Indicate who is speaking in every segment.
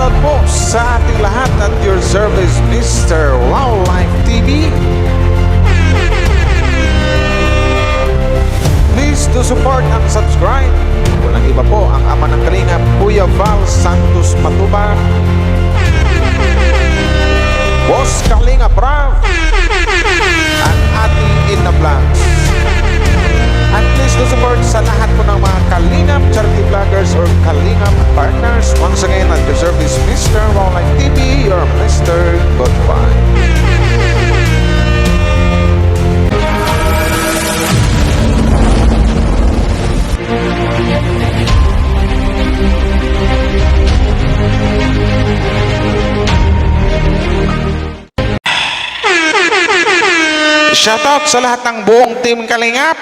Speaker 1: Shoutout po sa ating lahat at your service, Mr. Wildlife TV. Please do support and subscribe. Walang iba po ang ama ng Kalingap, Kuya Val Santos Matubang, Boss Kalingap Brav, at ating Ina Vlogs. And please do support sa lahat po ng mga Kalingap charity vloggers or Kalingap partners. Once again, at your service, Mr. Wildlife TV, your Mr. Goodbye. Shoutout sa lahat ng buong team Kalingap.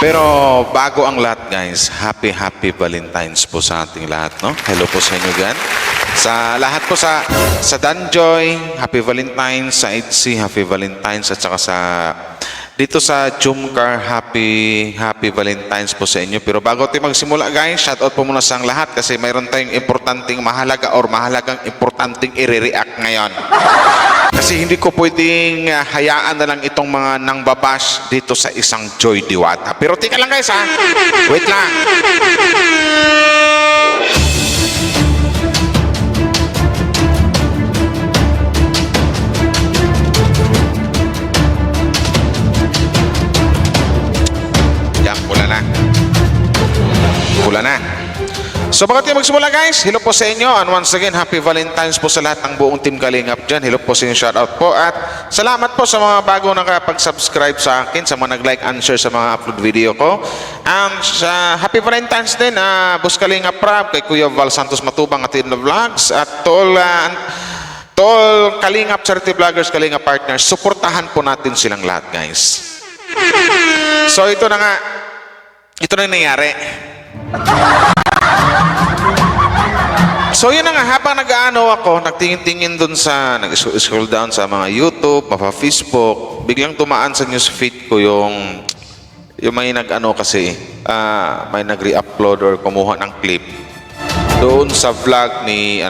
Speaker 1: Pero bago ang lahat, guys, happy Valentine's po sa ating lahat, no? Hello po sa inyo gan. Sa lahat po sa Danjoy, happy Valentine's, sa Etsy, happy Valentine's, at saka sa dito sa Jumcar, happy Valentine's po sa inyo. Pero bago tayo magsimula, guys, shoutout po muna sa lahat kasi mayroon tayong importanteng mahalagang importanteng i-react ngayon. Kasi hindi ko pwedeng hayaan na lang itong mga nangbabash dito sa isang Joy Diwata. Pero tika lang, guys, ha? Wait lang. Pula na. So bago tayo magsimula, guys, hello po sa inyo, and once again, happy Valentine's po sa lahat ng buong team Kalingap dyan. Hello po sa inyo, shoutout po, at salamat po sa mga bago nakapag-subscribe sa akin, sa mga nag-like and share sa mga upload video ko. Sa happy Valentine's din, Boss Kalingap Prab, kay Kuya Val Santos Matubang at Ina Vlogs, at tol Kalingap charity vloggers, Kalingap partners, suportahan po natin silang lahat, guys. So ito na yung nangyari. So yun na nga, habang nag-aano ako, nagtingin-tingin dun sa, nag-scroll down sa mga YouTube, Facebook, biglang tumaan sa newsfeed ko yung may nag-ano kasi, may nag-re-upload or kumuha ng clip doon sa vlog ni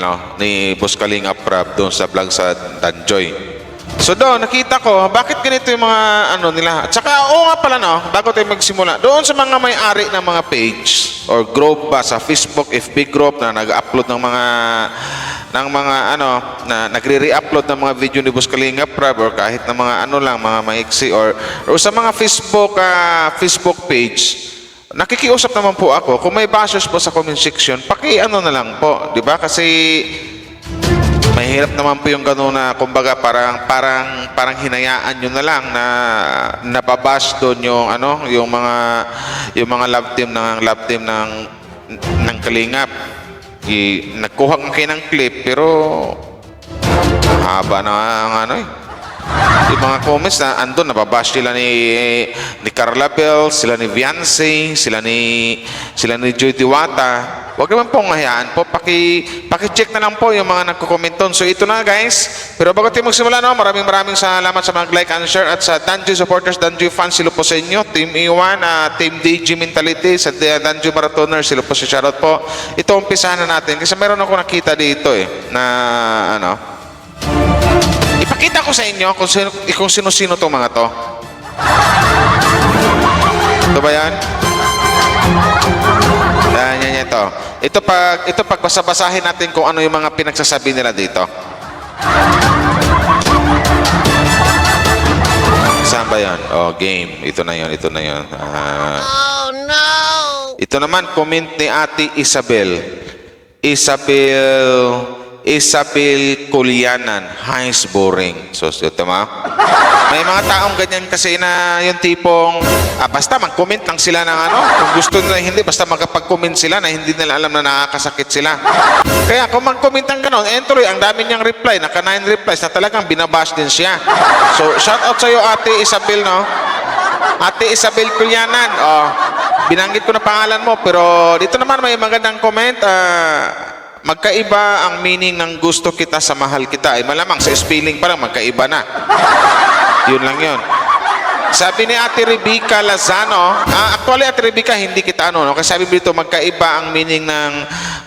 Speaker 1: Boss Kalingap Prab, doon sa vlog sa Danjoy. So doon, nakita ko, bakit ganito yung mga nila. At saka, oo nga pala, no, bago tayo magsimula, doon sa mga may-ari ng mga page or group ba sa Facebook, FB group na nag-upload ng mga na nagre-re-upload ng mga video ni Boss Kalingap Prab or kahit na mga mga maiksi or sa mga Facebook page, nakikiusap naman po ako. Kung may bashers po sa comment section, na lang po, di ba? Kasi mahirap naman po yung gano'n na kumbaga parang hinayaan nyo na lang na nababash doon yung mga love team ng Kalingap. Nagkuha nga kayo ng clip pero haba na ang yung mga comments na andun, nababash sila ni Carla Bell, sila ni Viancy, sila ni Joy Diwata. Huwag naman pong hayaan po, paki-check na lang po yung mga nagko-comment doon. So ito na, guys. Pero bago tayo magsimula, maraming salamat sa mga like and share at sa Danjoy supporters, Danjoy fans, silo po sa inyo. Team Iwan, Team DG Mentality, sa Danjoy Marathoners, silo po sa shoutout po. Ito, umpisahan na natin kasi meron ako nakita dito ipakita ko sa inyo kung sino-sino itong mga to. Ito ba yan? Yan ito. Ito pagbasa-basahin natin kung ano yung mga pinagsasabi nila dito. Saan ba yan? Oh, game. Ito na yun. Oh, no! Ito naman, comment ni Ate Isabel Kulianan, Hais boring. So, ito may mga taong ganyan kasi na yung tipong basta mag-comment lang sila ng kung gusto nila hindi, basta magkapag-comment sila na hindi nila alam na nakakasakit sila. Kaya kung mag-comment ang gano'n, tuloy, ang dami niyang reply, naka 9 replies na talagang binabash din siya. So, shout out sa'yo, Ate Isabel, no? Ate Isabel Kulianan, binanggit ko na pangalan mo, pero dito naman may magandang comment, magkaiba ang meaning ng gusto kita sa mahal kita. Malamang sa spelling pa lang magkaiba na. Yun lang yun. Sabi ni Ate Rebecca Lazano, actually Ate Rebecca, hindi kita ano, no? Kasi sabi dito, magkaiba ang meaning ng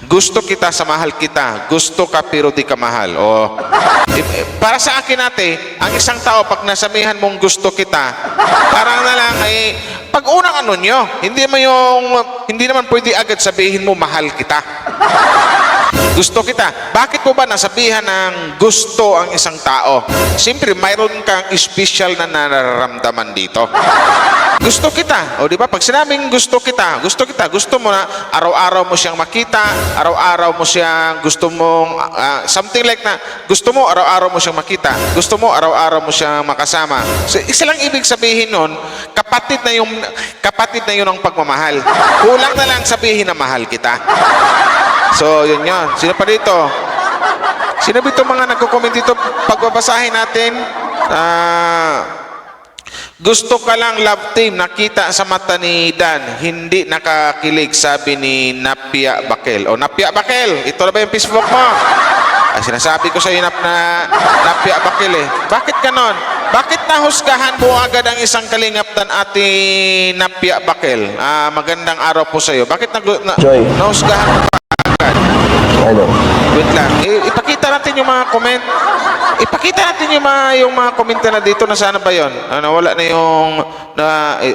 Speaker 1: gusto kita sa mahal kita. Gusto ka pero di ka mahal. O, para sa akin ate, ang isang tao pag nasabihan mong gusto kita, parang na lang ay, pag unang ano nyo, hindi naman pwede agad sabihin mo mahal kita. Gusto kita. Bakit po ba nasabihan ng gusto ang isang tao? Siyempre, mayroon kang special na nararamdaman dito. Gusto kita. O di ba? Pag sinabing gusto kita, gusto mo na araw-araw mo siyang makita, araw-araw mo siyang gusto mong, something like na, gusto mo araw-araw mo siyang makita, gusto mo araw-araw mo siyang makasama. So, isa lang ibig sabihin nun, kapatid na yun ang pagmamahal. Kulang na lang sabihin na mahal kita. So, yun yun. Sino pa dito? Sino ba ito mga nagko-comment dito? Pagbabasahin natin, gusto ka lang love team, nakita sa mata ni Dan, hindi nakakilig, sabi ni Napia Bakel. O, Napia Bakel, ito na ba yung Facebook mo? Sinasabi ko sa iyo na Napia Bakel eh. Bakit ganon? Bakit nahusgahan mo agad ang isang kalingap Dan, Ate Napia Bakel? Magandang araw po sa iyo. Bakit nahusgahan mo pa agad?
Speaker 2: Ano?
Speaker 1: Wait lang. Ipakita natin yung mga comment. Ipakita natin yung mga comment na dito. Nasaan ba yun? Wala na yung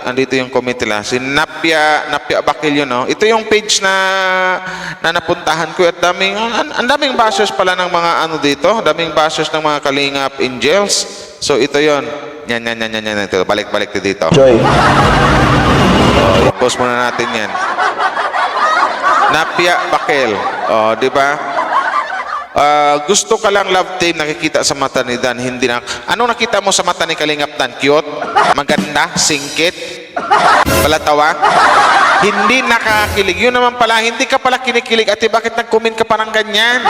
Speaker 1: andito yung comment nila. Si Napia Bakil yun, no? Ito yung page na napuntahan ko at ang daming bashers pala ng mga dito. Daming bashers ng mga Kalingap Angels. So ito yun. Yan. Ito, balik dito.
Speaker 2: Joy.
Speaker 1: I-post muna natin yan. Napia Bakel. Di ba? Gusto ka lang love team, nakikita sa mata ni Dan, hindi na. Anong nakita mo sa mata ni Kalingap Dan? Cute? Maganda? Singkit? Palatawa? Hindi nakakilig. Yun naman pala, hindi ka pala kinikilig. Ate, bakit nag-comment ka pa ng ganyan?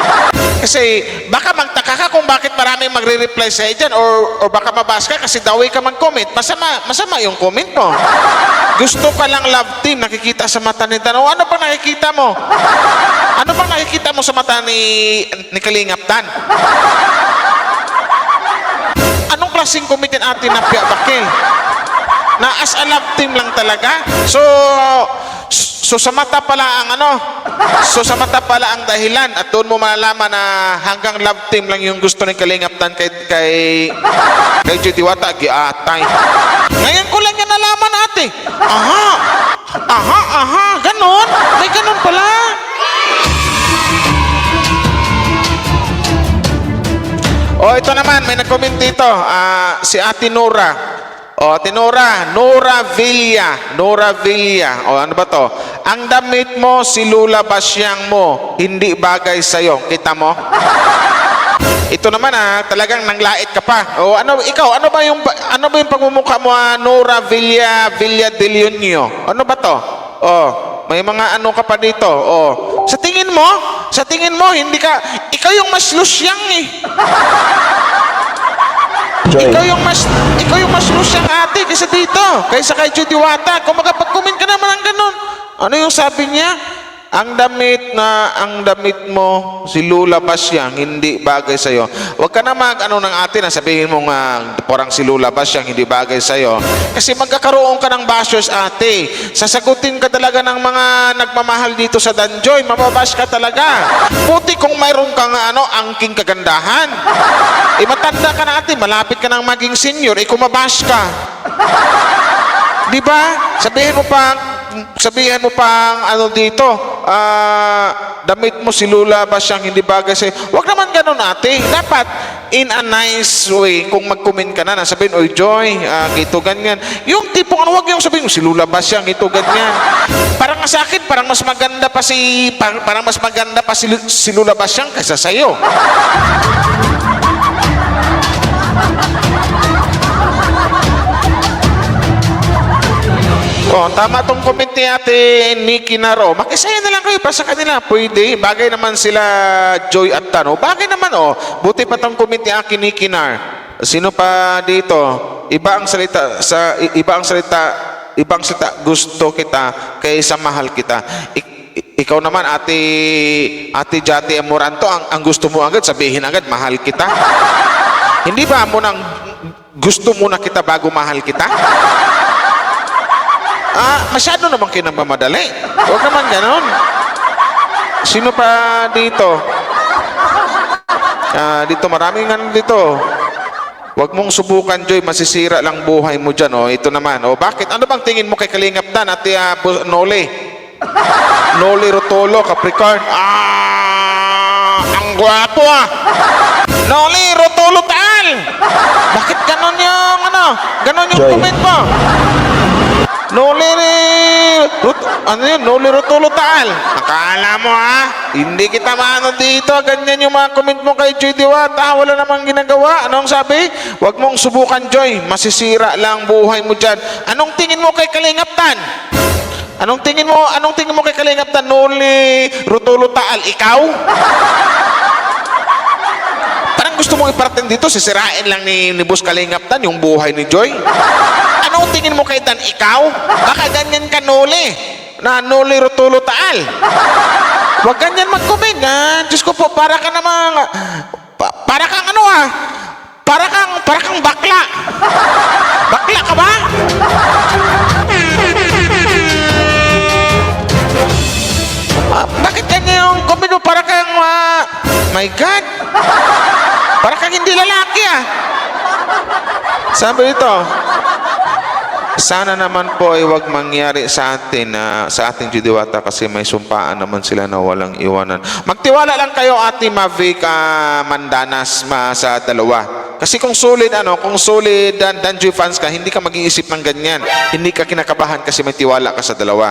Speaker 1: Kasi baka magtaka ka kung bakit maraming magre-reply sa'yo dyan, or baka mabas ka kasi daway ka mag-comment. Masama yung comment mo. Gusto ka lang love team, nakikita sa mata ni Dan. O ano pang nakikita mo? Ano bang nakikita mo sa mata ni Kalingap Dan? Anong klaseng comment yan, Ate Napia Bakil? Na as a love team lang talaga? So sa mata pala ang So sa mata pala ang dahilan at doon mo malalaman na hanggang love team lang yung gusto ni Kalingap Dan kay Judy Wata, giatay. Ngayon ko lang yan nalaman, ate. Ganon. May ganon pala. Ito naman, may nag-comment dito. Si Ate Nora. Ate Nora Villa. Ano ba to? Ang damit mo, silula basyang mo, hindi bagay sa'yo. Kita mo? Ito naman talagang nanglait ka pa. Ikaw, ano ba yung pagmumukha mo, Nora Villa de Leonio? Ano ba to? May mga ka pa dito. Sa tingin mo, ikaw yung mas lusyang eh.
Speaker 2: Joy.
Speaker 1: Ikaw yung mas lusyang ate kaysa kay Judy Wata. Kung magpag-comment ka naman ng ganun. Ano yung sabi niya? Ang damit mo, si Lula Basyang, hindi bagay sa'yo. Huwag ka na ng ate na sabihin mo parang si Lula Basyang, hindi bagay sa'yo. Kasi magkakaroon ka ng bashers, ate. Sasagutin ka talaga ng mga nagmamahal dito sa Danjoy. Mababash ka talaga. Puti kung mayroon kang angking kagandahan. Matanda ka na, ate. Malapit ka nang maging senior. Kumabash ka. Di ba? Sabihin mo pang dito, damit mo si Lula Basyang, hindi bagay sa'yo. Huwag naman ganun, ate. Dapat in a nice way. Kung mag-comment ka na, sabihin, oy Joy, ito ganyan. Yung tipong huwag yung sabihin, si Lula Basyang, ito ganyan. Parang sa akin, parang mas maganda pa si Lula Basyang kaysa sa'yo. Tama tong comment ni Ate Nikki Naro. Makisaya na lang kayo pa sa kanila. Pwede. Bagay naman sila Joy at Tano. Bagay naman Buti pa tong comment ni Aki Nikki Nar. Sino pa dito? Ibang salita, gusto kita kaysa mahal kita. Ikaw naman, Ate Jati Amoranto, ang gusto mo agad, sabihin agad, mahal kita. Hindi ba mo nang Gusto muna kita bago mahal kita? Masyado naman kayo nagmamadali. Huwag naman ganon. Sino pa dito? Dito maraming ano dito. Huwag mong subukan, Joy. Masisira lang buhay mo dyan. Ito naman. Bakit? Ano bang tingin mo kay Kalingap Dan at Noli? Noli Rotolo, Capricorn. Ang gwapo Noli Rotolo Taal. Bakit ganon yung ganon yung comment mo? Noli Rotolo Taal. Akala mo hindi kita maano dito. Ganyan yung mga comment mo kay Joy Diwata. Wala namang ginagawa. Anong sabi? Huwag mong subukan, Joy. Masisira lang buhay mo dyan. Anong tingin mo kay Kalingap Dan? Anong tingin mo kay Kalingap Dan? Noli Rotolo Taal. Ikaw? Parang gusto mong iparating dito, sisirain lang ni Boss Kalingap Dan yung buhay ni Joy. Anong tingin mo kay Dan? Ikaw? Baka ganyan ka, Noli. Na Noli Rotolo Taal. Huwag ganyan mag-comment. Diyos ko po, para ka namang... Para kang Para kang bakla. Bakla ka ba? Bakit ganyan yung comment mo? Para kang... My God. Para kang hindi lalaki Sabi ito, sana naman po ay wag mangyari sa atin sa ating Judiwata kasi may sumpaan naman sila na walang iwanan. Magtiwala lang kayo Ate Mavic Mandanas sa dalawa. Kasi kung solid Danjoy fans ka, hindi ka mag-iisip ng ganyan. Hindi ka kinakabahan kasi may tiwala ka sa dalawa.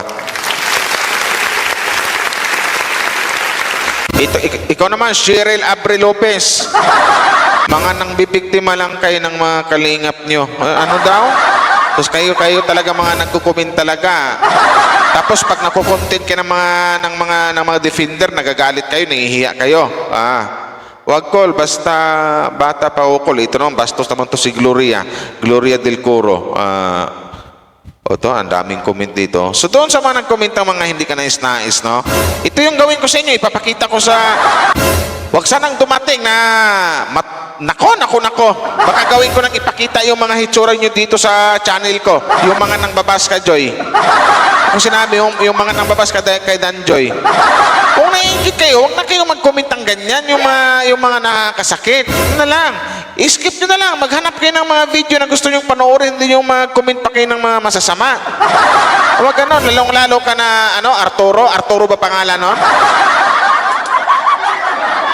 Speaker 1: Ikaw naman, Cheryl Abre Lopez. Mga nang bibiktima lang kayo ng mga kalingap nyo. Ano daw? Tapos kayo talaga mga nagko-comment talaga. Tapos pag nako-content ka ng mga defender, nagagalit kayo, nahihiya kayo. Wag call, basta bata pa ukol. Ito naman, bastos naman to si Gloria Del Coro. Ito, ang daming comment dito. So doon sa mga nag-comment ng mga hindi ka nais-nais, no? Ito yung gawin ko sa inyo, ipapakita ko sa... Wag sanang dumating na... Nako. Baka gawin ko nang ipakita yung mga hitsura nyo dito sa channel ko. Yung mga nang babas ka, Joy. Kung sinabi, yung mga nang babas ka kay Danjoy. Kung naiingit kayo, huwag na kayo mag-comment ng ganyan. Yung mga nakakasakit. Ano na lang. I-skip nyo na lang. Maghanap kayo ng mga video na gusto nyo panoorin. Hindi yung mag-comment pa kayo ng mga masasama. Huwag ganon. Lalong-lalo ka na, Arturo. Arturo ba pangalan nun?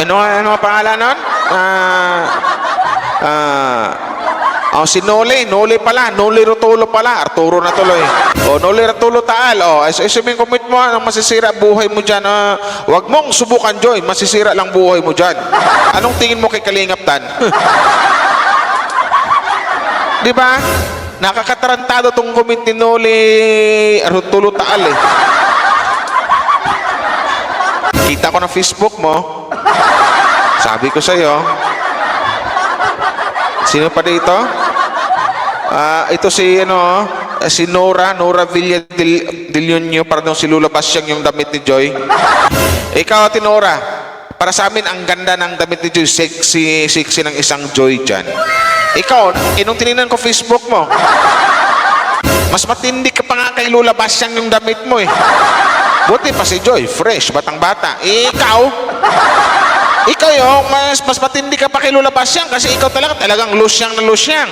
Speaker 1: Ano pangalan nun? Si Noli pala, Noli Rotolo pala, Arturo na tuloy. Noli Rotolo Taal. Isipin comment mo nang masisira buhay mo dyan. Huwag mong subukan, Joy, masisira lang buhay mo dyan. Anong tingin mo kay Kalingap Dan? Di ba? Nakakatarantado tong comment ni Noli Rotolo Taal Kita ko na Facebook mo. Sabi ko sa'yo. Sino pa dito? Ito si Nora Villa Delionio, para daw si Lula Basyang yung damit ni Joy. Ikaw, Ate Nora, para sa amin ang ganda ng damit ni Joy, sexy ng isang Joy dyan. Ikaw, nung tinignan ko Facebook mo, mas matindi ka pa nga kay Lula Basyang yung damit mo Buti pa si Joy, fresh, batang-bata. Ikaw yung mas matindi ka pa kay Lula Basyang kasi ikaw talagang lusyang na lusyang.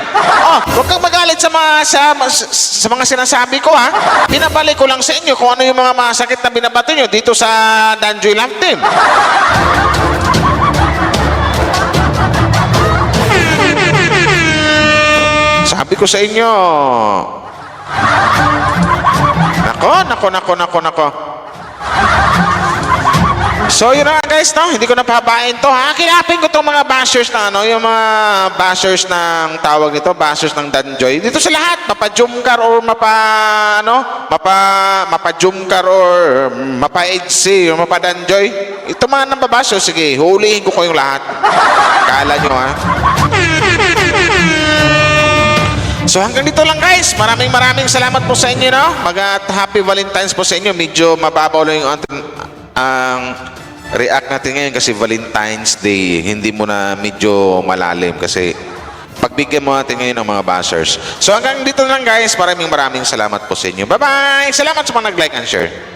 Speaker 1: Huwag kang magalit sa mga sinasabi ko Binabalik ko lang sa inyo kung ano yung mga masakit na binabato nyo dito sa Danjoy Love Team. Sabi ko sa inyo. Nako. So yun na guys, hindi ko na pahabain to Kinapin ko tong mga bashers na yung mga bashers ng tawag nito, bashers ng Danjoy. Dito sa lahat, mapa-jumkar or mapa-jumkar or mapa-edsi or mapa-Danjoy. Ito mga nang babashers, sige, hulihin ko kayong lahat. Kala nyo So hanggang dito lang guys. Maraming salamat po sa inyo Happy Valentine's po sa inyo. Medyo mababaw lang yung ang react natin ngayon kasi Valentine's Day. Hindi mo na medyo malalim kasi pagbigyan mo natin ngayon ng mga bashers. So hanggang dito na lang guys. Maraming salamat po sa inyo. Bye-bye! Salamat sa mga nag-like and share.